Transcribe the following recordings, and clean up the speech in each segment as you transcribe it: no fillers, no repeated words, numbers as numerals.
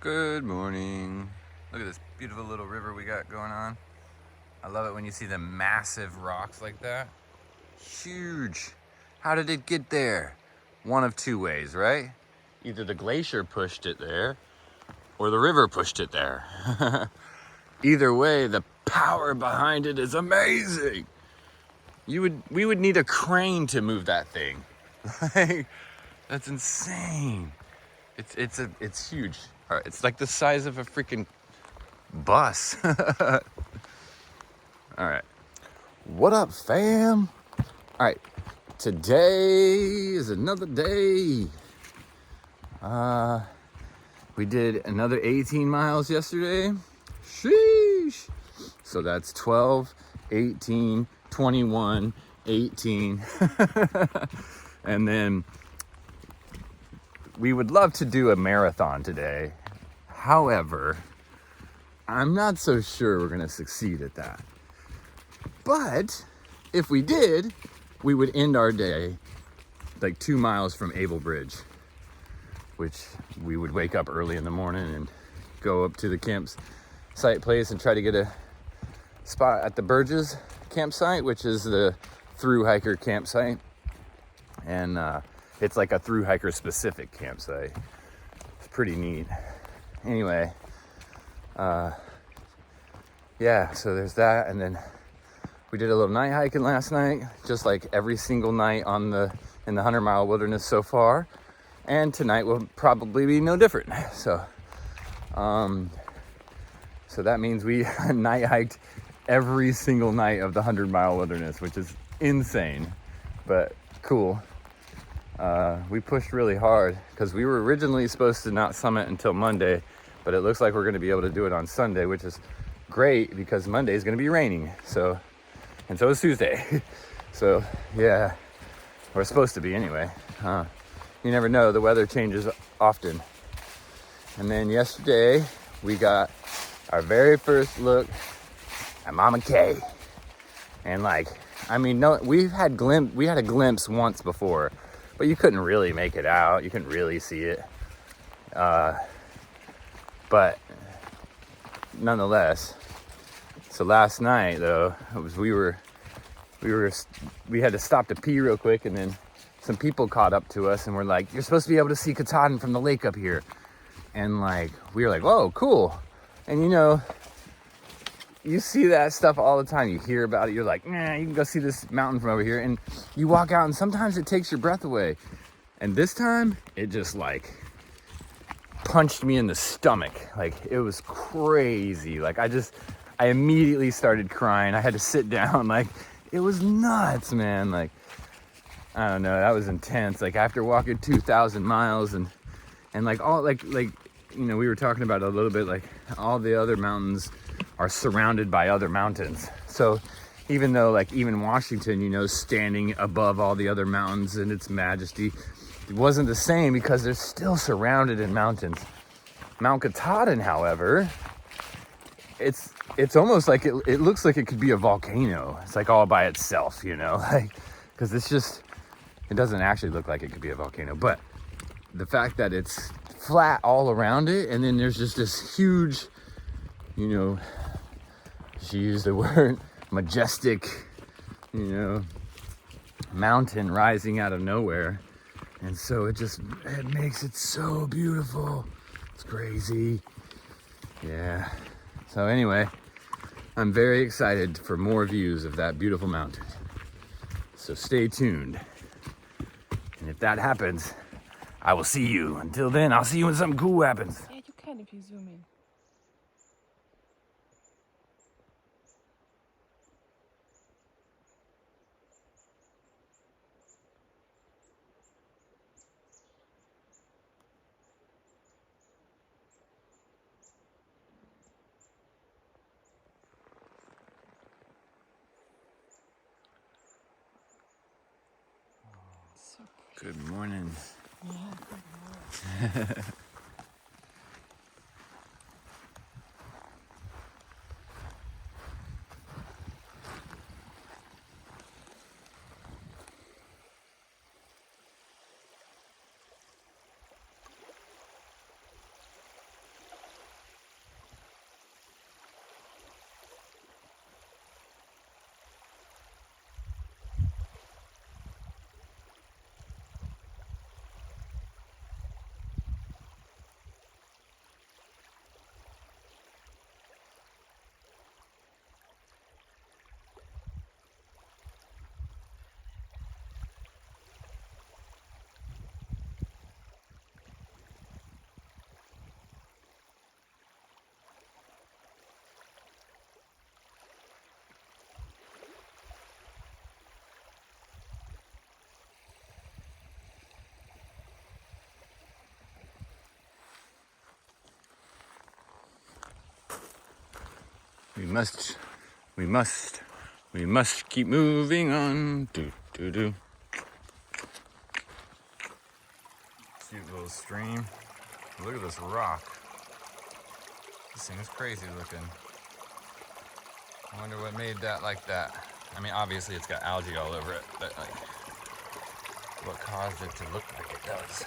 Good morning. Look at this beautiful little river we got going on. I love it when you see the massive rocks like that. Huge. How did it get there? One of two ways, right? Either the glacier pushed it there or the river pushed it there. Either way, the power behind it is amazing. We would need a crane to move that thing. Like, that's insane. It's huge. All right, it's like the size of a freaking bus. All right. What up, fam? All right. Today is another day. We did another 18 miles yesterday. Sheesh. So that's 12, 18, 21, 18. And then we would love to do a marathon today. However, I'm not so sure we're going to succeed at that. But if we did, we would end our day like 2 miles from Able Bridge, which we would wake up early in the morning and go up to the campsite place and try to get a spot at the Burgess campsite, which is the Thru hiker campsite. And it's like a Thru hiker specific campsite. It's pretty neat. Anyway, yeah, so there's that. And then we did a little night hiking last night, just like every single night in the 100-mile wilderness so far. And tonight will probably be no different. So that means we night hiked every single night of the 100-mile wilderness, which is insane, but cool. We pushed really hard because we were originally supposed to not summit until Monday, but it looks like we're going to be able to do it on Sunday, which is great because Monday is going to be raining. And so is Tuesday. So yeah, we're supposed to be anyway. You never know, the weather changes often. And then yesterday we got our very first look at Mama K. And we had a glimpse once before, but you couldn't really make it out. You couldn't really see it. But nonetheless, so last night though, we had to stop to pee real quick, and then some people caught up to us and were like, "You're supposed to be able to see Katahdin from the lake up here." And we were like, "Whoa, cool." And you see that stuff all the time. You hear about it. You're like, "Nah, you can go see this mountain from over here." And you walk out and sometimes it takes your breath away. And this time it just punched me in the stomach. It was crazy. I immediately started crying. I had to sit down. It was nuts, man. I don't know. That was intense. After walking 2,000 miles and all we were talking about it a little bit, all the other mountains are surrounded by other mountains. So even though even Washington, standing above all the other mountains in its majesty, it wasn't the same because they're still surrounded in mountains. Mount Katahdin, however, it's almost like it looks like it could be a volcano. It's all by itself, because it doesn't actually look like it could be a volcano, but the fact that it's flat all around it, and then there's just this huge, she used the word majestic, mountain rising out of nowhere. And so it makes it so beautiful. It's crazy. Yeah. So anyway, I'm very excited for more views of that beautiful mountain. So stay tuned. And if that happens, I will see you. Until then, I'll see you when something cool happens. Yeah, you can if you zoom in. So pretty. Good morning. Yeah, good morning. we must keep moving on. Do, do, do. Cute little stream. Look at this rock. This thing is crazy looking. I wonder what made that like that. I mean, obviously it's got algae all over it, but like, what caused it to look like it does?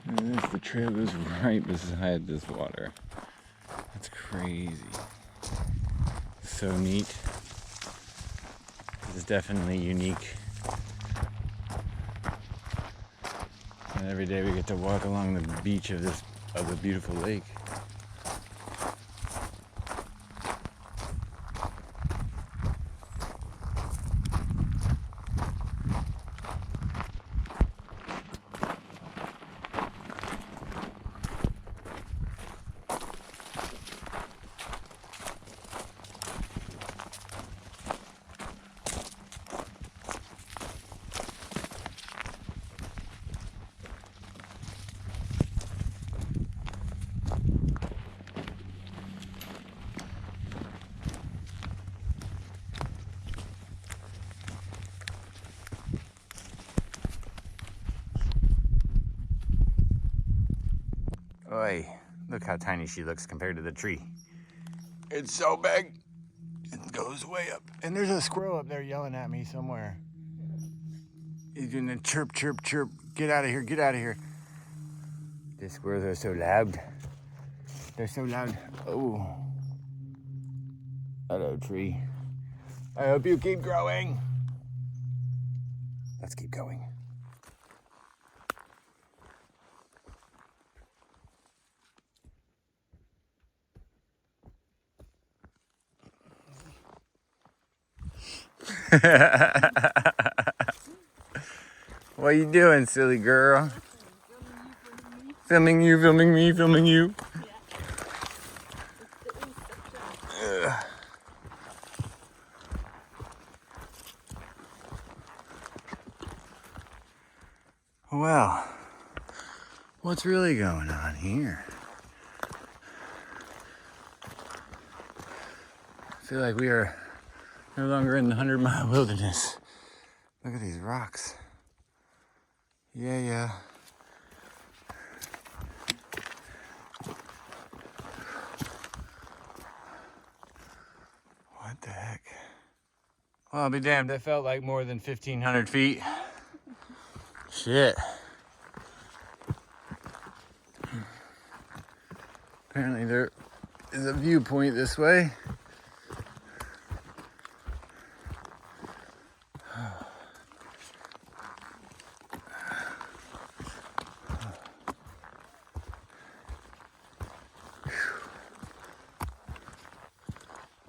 And this, the trail goes right beside this water. That's crazy. So neat. This is definitely unique. And every day we get to walk along the beach of the beautiful lake. Oi, look how tiny she looks compared to the tree. It's so big. It goes way up. And there's a squirrel up there yelling at me somewhere. He's doing a chirp, chirp, chirp. Get out of here, get out of here. The squirrels are so loud. They're so loud. Oh. Hello, tree. I hope you keep growing. Let's keep going. What are you doing, silly girl? Filming you, filming me, filming you. Ugh. Well, what's really going on here? I feel like we are no longer in the 100-mile wilderness. Look at these rocks. Yeah. What the heck? Well, I'll be damned, that felt like more than 1,500 feet. Shit. Apparently there is a viewpoint this way.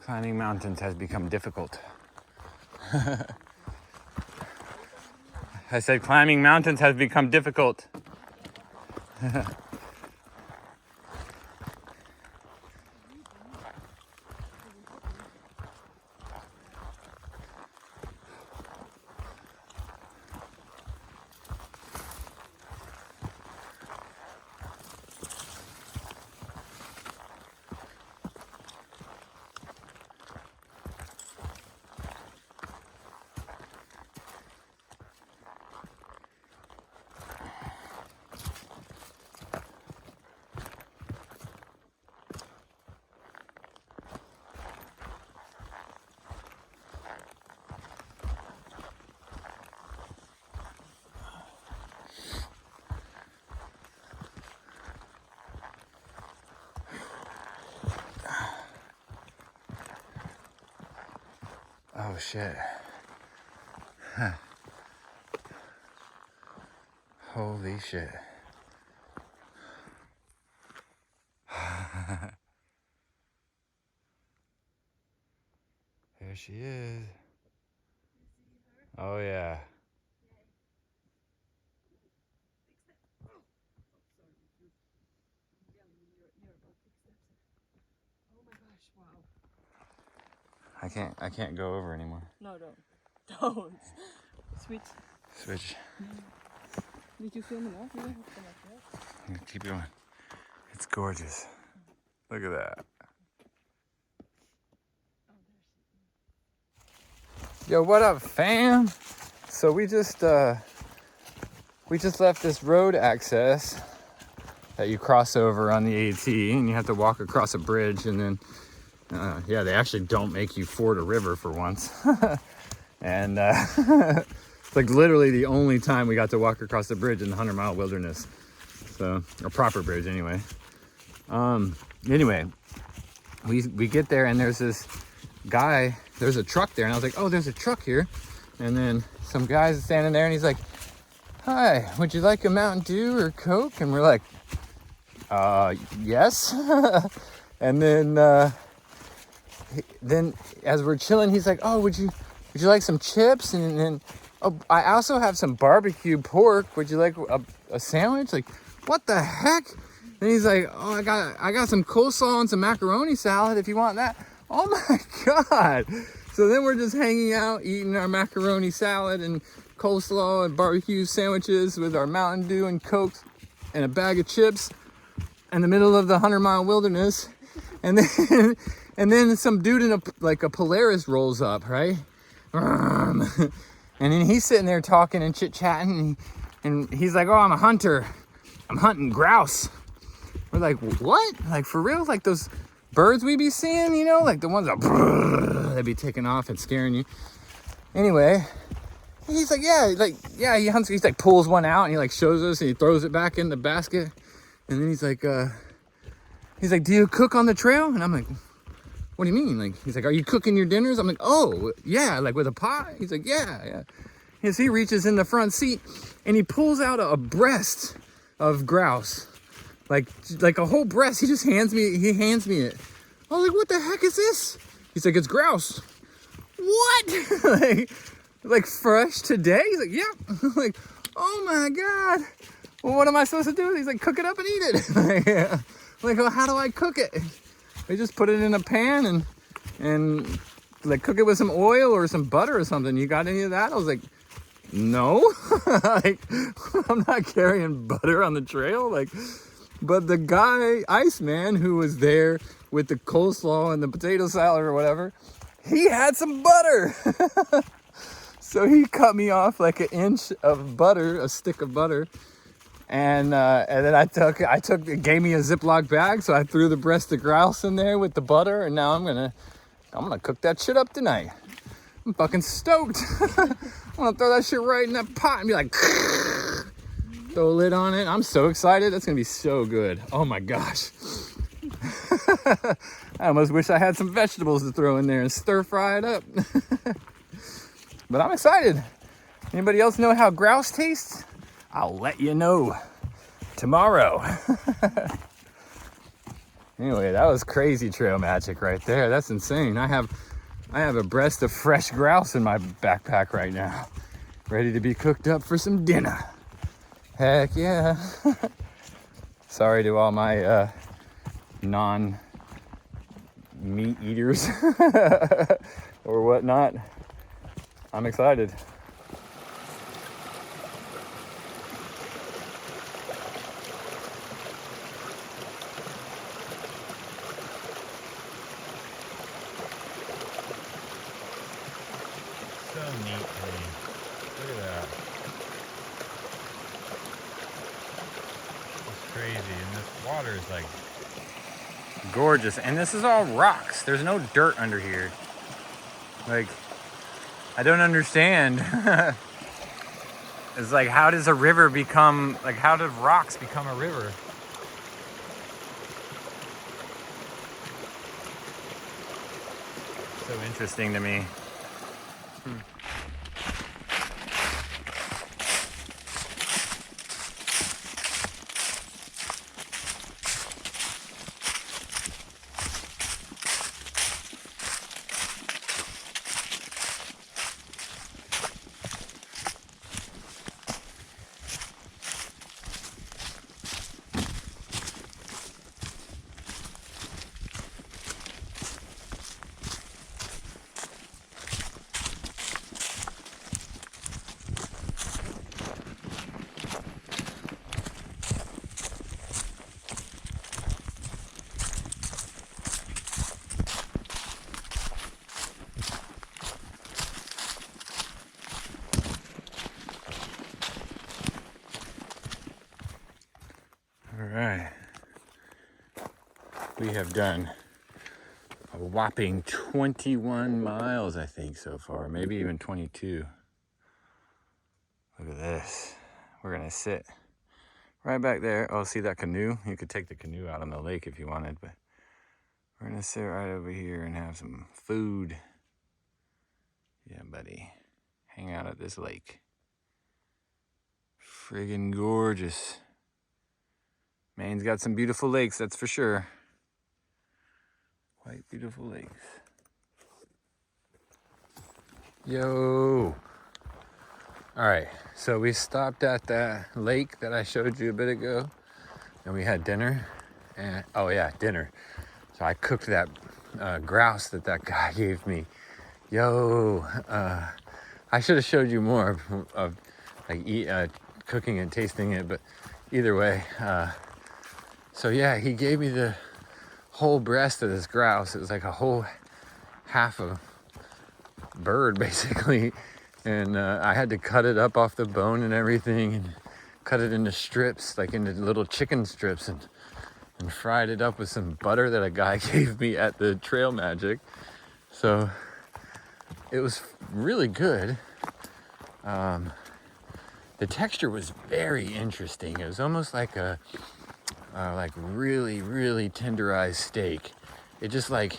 Climbing mountains has become difficult. I said climbing mountains has become difficult. Oh shit. Huh. Holy shit. There she is. Oh yeah. Oh my gosh, wow. I can't go over anymore. No, don't. Don't. Sweet. Switch. Did you film enough? You don't have to come up yet. Keep going. It's gorgeous. Look at that. Yo, what up, fam? So we just left this road access that you cross over on the AT, and you have to walk across a bridge, and then yeah, they actually don't make you ford a river for once. And it's like literally the only time we got to walk across the bridge in the 100-mile wilderness. So, a proper bridge anyway. Anyway, we get there, and there's this guy, there's a truck there, and I was like, oh, there's a truck here. And then some guy's standing there, and he's like, hi, would you like a Mountain Dew or Coke? And we're like, yes. And then as we're chilling, he's like, oh, would you like some chips? And then, oh, I also have some barbecue pork. Would you like a sandwich? Like, what the heck? And he's like, oh, I got some coleslaw and some macaroni salad if you want that. Oh my God. So then we're just hanging out, eating our macaroni salad and coleslaw and barbecue sandwiches with our Mountain Dew and Coke and a bag of chips in the middle of the 100-mile wilderness. And then some dude in a Polaris rolls up, right? And then he's sitting there talking and chit-chatting, and he's like, oh, I'm a hunter. I'm hunting grouse. We're like, what? Like, for real? Like those birds we be seeing, you know? Like the ones that they be taking off and scaring you. Anyway, he's like, yeah, he hunts. He's like, pulls one out, and he like shows us, and he throws it back in the basket. And then he's like, do you cook on the trail? And I'm like, what do you mean? Like, he's like, are you cooking your dinners? I'm like, oh, yeah, like with a pot? He's like, yeah. Yes, he reaches in the front seat, and he pulls out a breast of grouse. Like a whole breast. He hands me it. I was like, what the heck is this? He's like, it's grouse. What? like fresh today? He's like, yep. I'm like, oh my God. Well, what am I supposed to do? He's like, cook it up and eat it. I'm like, well, how do I cook it? They just put it in a pan and like cook it with some oil or some butter or something. You got any of that? I was like, no. Like, I'm not carrying butter on the trail. Like, but the guy, Iceman, who was there with the coleslaw and the potato salad or whatever, he had some butter. So he cut me off like an inch of butter, a stick of butter. And then I took it gave me a Ziploc bag, so I threw the breast of grouse in there with the butter, and now I'm gonna cook that shit up tonight. I'm fucking stoked. I'm gonna throw that shit right in that pot and be like, throw a lid on it. I'm so excited. That's gonna be so good. Oh my gosh. I almost wish I had some vegetables to throw in there and stir fry it up. But I'm excited. Anybody else know how grouse tastes? I'll let you know tomorrow. Anyway, that was crazy trail magic right there. That's insane. I have a breast of fresh grouse in my backpack right now, ready to be cooked up for some dinner. Heck yeah. Sorry to all my non-meat eaters or whatnot. I'm excited. So neat, look at that. It's crazy, and this water is like gorgeous, and this is all rocks. There's no dirt under here. Like, I don't understand. It's like, how does a river become, like, how did rocks become a river? So interesting to me. right. We have done a whopping 21 miles, I think, so far. Maybe even 22. Look at this. We're gonna sit right back there. Oh, see that canoe? You could take the canoe out on the lake if you wanted, but we're gonna sit right over here and have some food. Yeah, buddy. Hang out at this lake. Friggin' gorgeous. Maine's got some beautiful lakes, that's for sure. Quite beautiful lakes. Yo. All right, so we stopped at that lake that I showed you a bit ago, and we had dinner. And oh yeah, dinner. So I cooked that grouse that guy gave me. Yo, I should have showed you more of like cooking and tasting it, but either way. So yeah, he gave me the whole breast of this grouse. It was like a whole half a bird basically, and I had to cut it up off the bone and everything, and cut it into strips, like into little chicken strips, and fried it up with some butter that a guy gave me at the Trail Magic. So it was really good. The texture was very interesting. It was almost like a like really, really tenderized steak. It just like,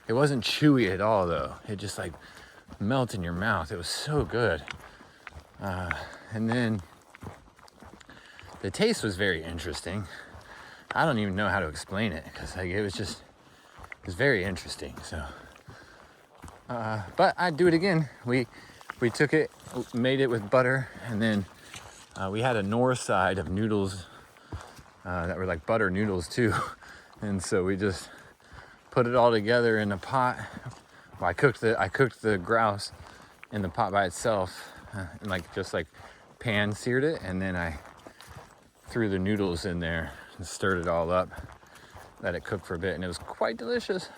it wasn't chewy at all though. It just like melt in your mouth. It was so good. And then the taste was very interesting. I don't even know how to explain it, because like it was very interesting. So, but I'd do it again. We took it, made it with butter, and then we had a north side of noodles that were like butter noodles too. And so we just put it all together in a pot. Well, I cooked the grouse in the pot by itself, and like just like pan seared it, and then I threw the noodles in there and stirred it all up, let it cook for a bit, and it was quite delicious.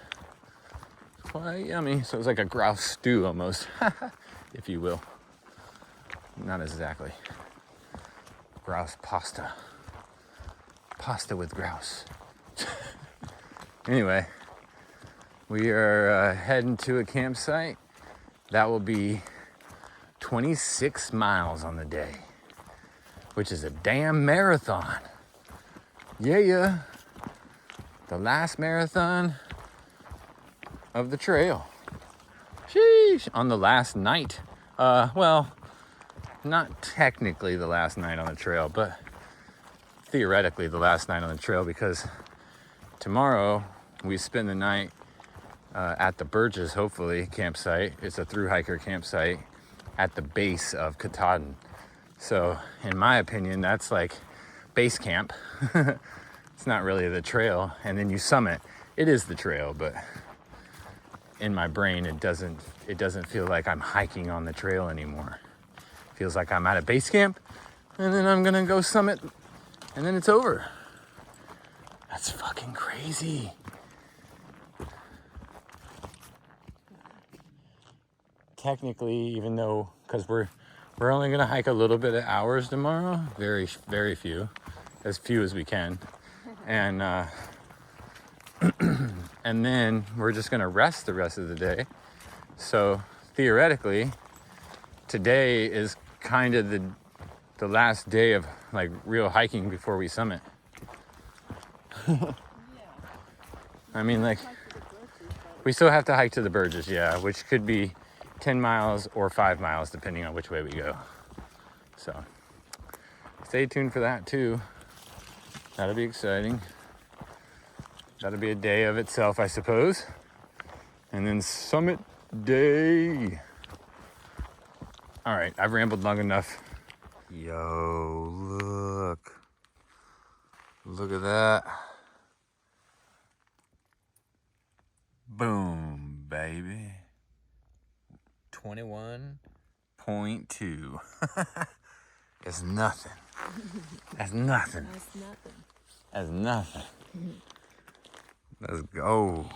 Quite yummy. So it was like a grouse stew almost, if you will. Not exactly. Grouse pasta. Pasta with grouse. Anyway, we are heading to a campsite that will be 26 miles on the day, which is a damn marathon. Yeah. The last marathon of the trail. Sheesh. On the last night. Well, not technically the last night on the trail, but theoretically the last night on the trail, because tomorrow we spend the night at the Burgess, hopefully, campsite. It's a thru hiker campsite at the base of Katahdin. So in my opinion, that's like base camp. It's not really the trail. And then you summit. It is the trail, but in my brain, it doesn't feel like I'm hiking on the trail anymore. It feels like I'm at a base camp, and then I'm gonna go summit, and then it's over. That's fucking crazy. Technically, even though, because we're only gonna hike a little bit of hours tomorrow, very, very few as we can. And and then we're just gonna rest the rest of the day. So theoretically, today is kind of the last day of like real hiking before we summit. I mean, like, we still have to hike to the Burgess, yeah, which could be 10 miles or 5 miles depending on which way we go. So stay tuned for that too. That'll be exciting. That'll be a day of itself, I suppose. And then summit day. All right, I've rambled long enough. Yo, look. Look at that. Boom, baby. 21.2. It's nothing. That's nothing. That's nothing. That's nothing. Let's go.